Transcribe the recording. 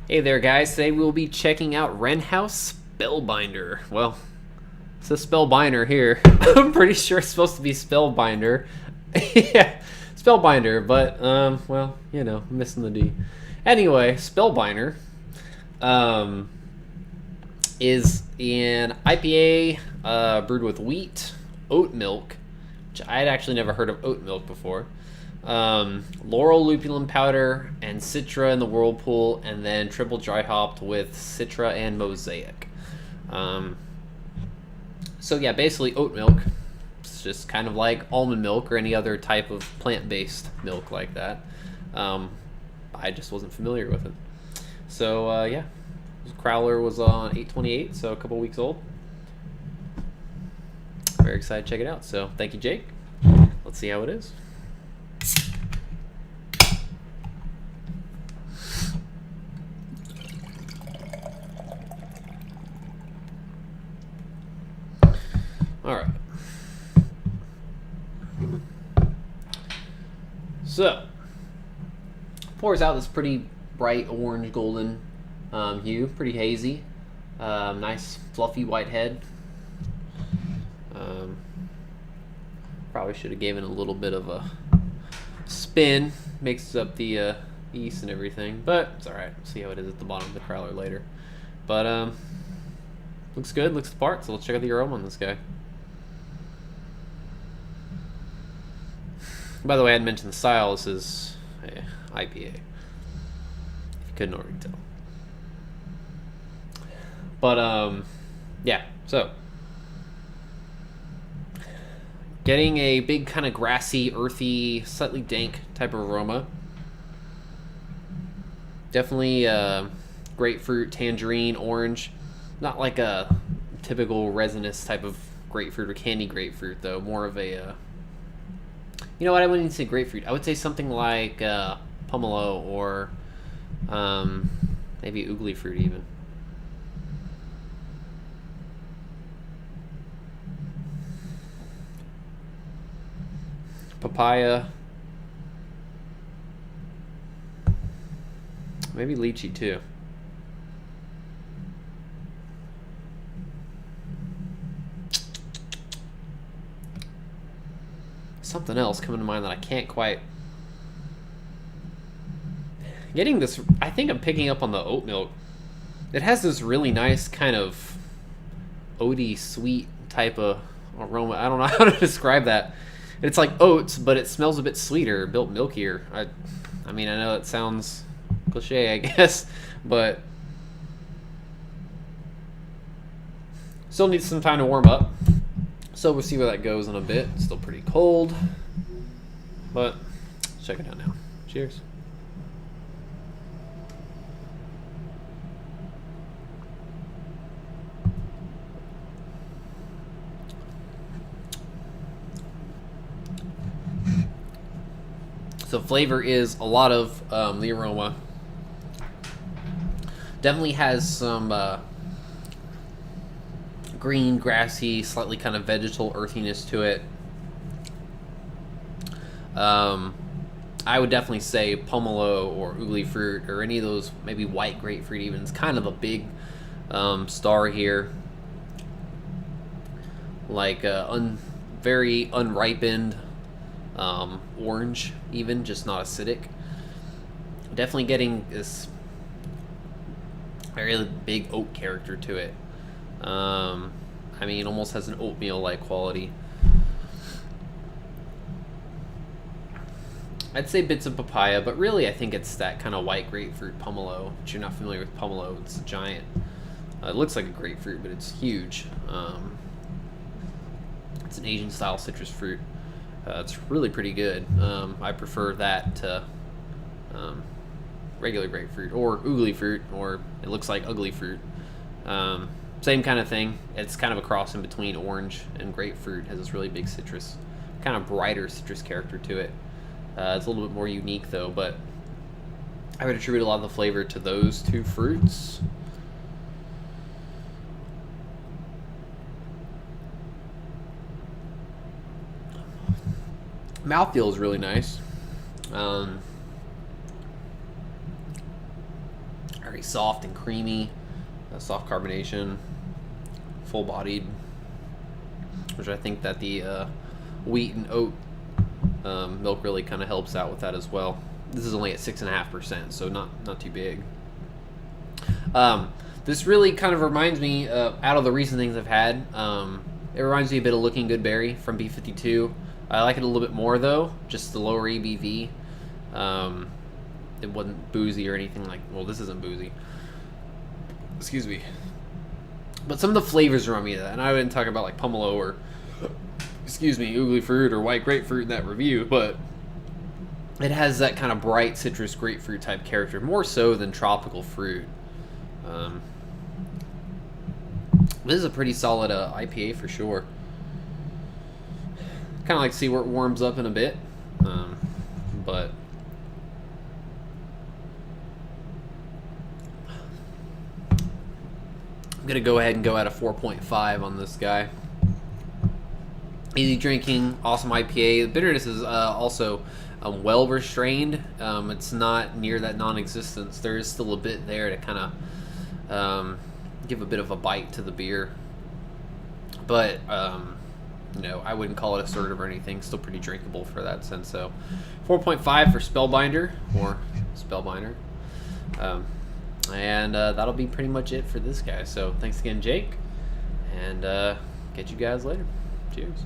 Hey there, guys. Today we'll be checking out Wren Spellbinder. Well, it's a Spellbinder here. I'm pretty sure it's supposed to be Spellbinder. Yeah, Spellbinder, but, well, you know, I'm missing the D. Anyway, Spellbinder is an IPA brewed with wheat, oat milk, which I'd actually never heard of oat milk before. Loral lupulin powder and Citra in the whirlpool, and then triple dry hopped with Citra and Mosaic. So yeah, basically oat milk. It's just kind of like almond milk or any other type of plant-based milk like that. I just wasn't familiar with it. So yeah, Crowler was on 8/28, so a couple weeks old. Very excited to check it out. So thank you, Jake. Let's see how it is. All right. So, pours out this pretty bright orange golden hue, pretty hazy. Nice fluffy white head. Probably should have given a little bit of a spin, mixes up the yeast and everything, but it's all right. See how it is at the bottom of the crowler later. But looks good, looks the part. So let's check out the aroma on this guy. By the way, I had mentioned the style. This is IPA, if you couldn't already tell. But yeah, so getting a big kind of grassy, earthy, slightly dank type of aroma. Definitely grapefruit, tangerine, orange. Not like a typical resinous type of grapefruit or candy grapefruit, though. More of a you know what? I wouldn't even say grapefruit. I would say something like pomelo or maybe oogly fruit even. Papaya. Maybe lychee too. Something else coming to mind that I can't quite. Getting this, I think I'm picking up on the oat milk. It has this really nice kind of oaty, sweet type of aroma. I don't know how to describe that. It's like oats, but it smells a bit sweeter, a bit milkier. I mean, I know it sounds cliche, I guess, but still needs some time to warm up. So we'll see where that goes in a bit. It's still pretty cold, but let's check it out now. Cheers. So flavor is a lot of the aroma. Definitely has some green, grassy, slightly kind of vegetal earthiness to it. I would definitely say pomelo or oogly fruit or any of those, maybe white grapefruit even. It's kind of a big star here. Like very unripened orange even, just not acidic. Definitely getting this very big oat character to it. I mean, it almost has an oatmeal-like quality. I'd say bits of papaya, but really I think it's that kind of white grapefruit pomelo. If you're not familiar with pomelo, it's a giant. It looks like a grapefruit, but it's huge. It's an Asian-style citrus fruit. It's really pretty good. I prefer that to regular grapefruit or oogly fruit, or it looks like ugly fruit. Same kind of thing. It's kind of a cross in between orange and grapefruit. It has this really big citrus, kind of brighter citrus character to it. It's a little bit more unique though, but I would attribute a lot of the flavor to those two fruits. Mouthfeel is really nice. Very soft and creamy, soft carbonation, full-bodied, which I think that the wheat and oat milk really kind of helps out with that as well. This is only at 6.5%, so not too big. This really kind of reminds me, out of the recent things I've had, it reminds me a bit of Looking Good Berry from B52. I like it a little bit more though, just the lower ABV. It wasn't boozy or anything like, well, this isn't boozy. Excuse me. But some of the flavors remind me of that, and I didn't talk about like pomelo or, excuse me, oogly fruit or white grapefruit in that review, but it has that kind of bright citrus grapefruit type character, more so than tropical fruit. This is a pretty solid IPA for sure. Kind of like to see where it warms up in a bit, but I'm gonna go ahead and go at a 4.5 on this guy. Easy drinking, awesome IPA. The bitterness is also well restrained. It's not near that non-existence. There is still a bit there to kind of give a bit of a bite to the beer, but I wouldn't call it assertive or anything. Still pretty drinkable for that sense. So 4.5 for Spellbinder, or Spellbinder. And that'll be pretty much it for this guy. So thanks again, Jake, and catch you guys later. Cheers.